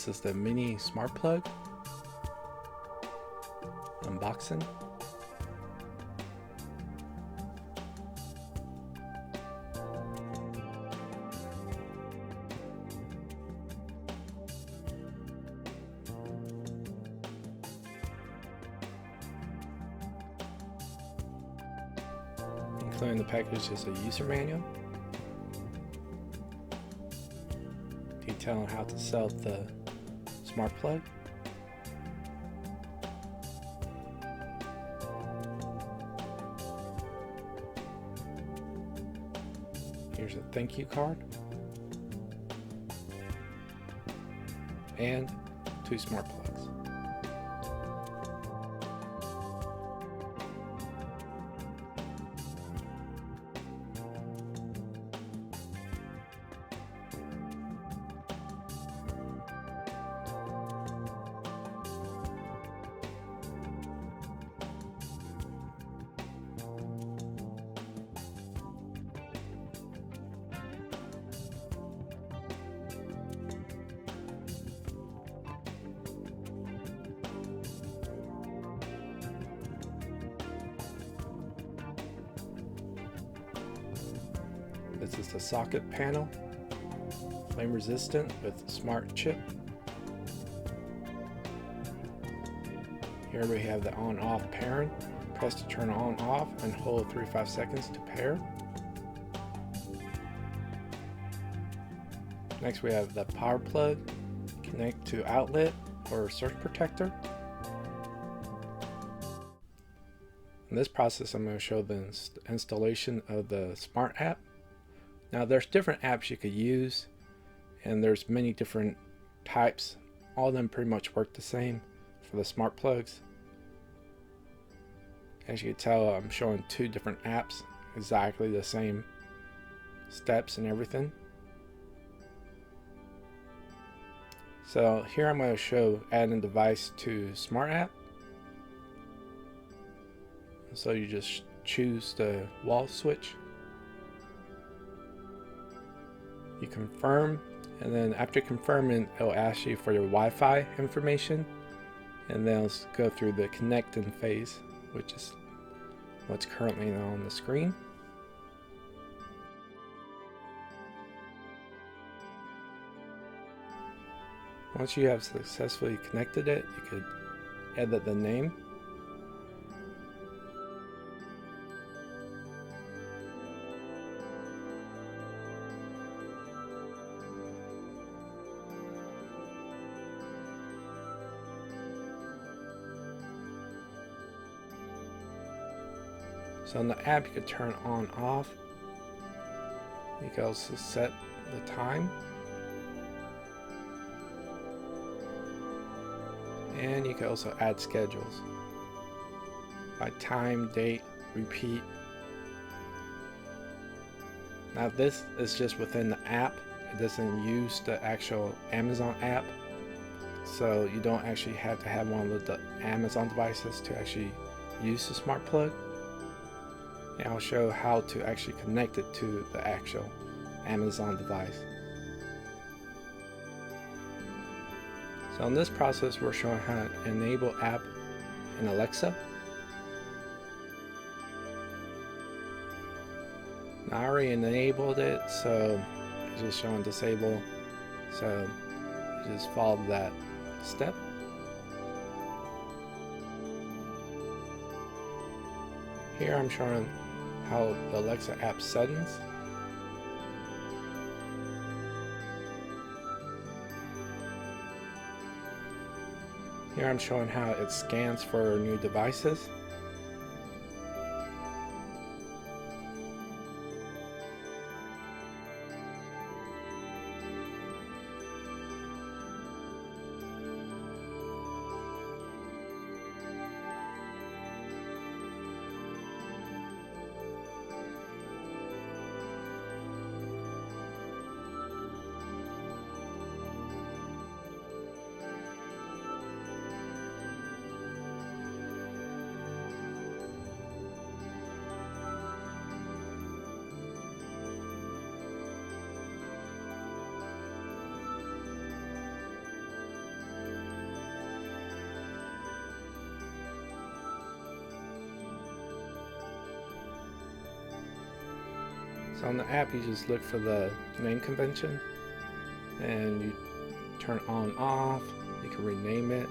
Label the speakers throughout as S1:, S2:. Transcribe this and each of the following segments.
S1: This is the mini smart plug unboxing. Including the package is a user manual detailing how to sell the smart plug. Here's a thank you card and 2 smart plugs. This is the socket panel, flame resistant with smart chip. Here we have the on-off pairing. Press to turn on off and hold 3-5 seconds to pair. Next we have the power plug, connect to outlet or surge protector. In this process I'm going to show the installation of the smart app. Now there's different apps you could use, and there's many different types. All of them pretty much work the same for the smart plugs. As you can tell, I'm showing 2 different apps, exactly the same steps and everything. So here I'm going to show adding a device to smart app. So you just choose the wall switch. You confirm, and then after confirming it'll ask you for your Wi-Fi information, and then it'll go through the connecting phase, which is what's currently on the screen. Once you have successfully connected it, you could edit the name. So in the app you can turn on off. You can also set the time. And you can also add schedules by time, date, repeat. Now this is just within the app. It doesn't use the actual Amazon app. So you don't actually have to have one of the Amazon devices to actually use the smart plug. And I'll show how to actually connect it to the actual Amazon device. So in this process we're showing how to enable app in Alexa. Now I already enabled it, so it's just showing disable. So you just follow that step. Here I'm showing how the Alexa app settings. Here I'm showing how it scans for new devices. So on the app, you just look for the name convention and you turn on off. You can rename it,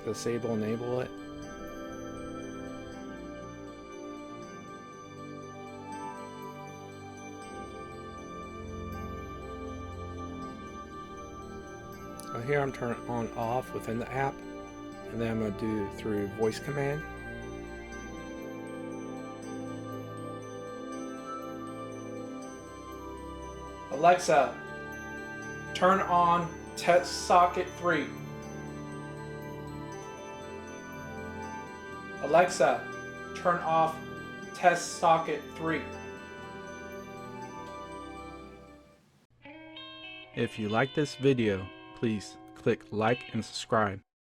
S1: disable, enable it. So here I'm turning on off within the app, and then I'm going to do through voice command. Alexa, turn on test socket 3. Alexa, turn off test socket 3. If you like this video, please click like and subscribe.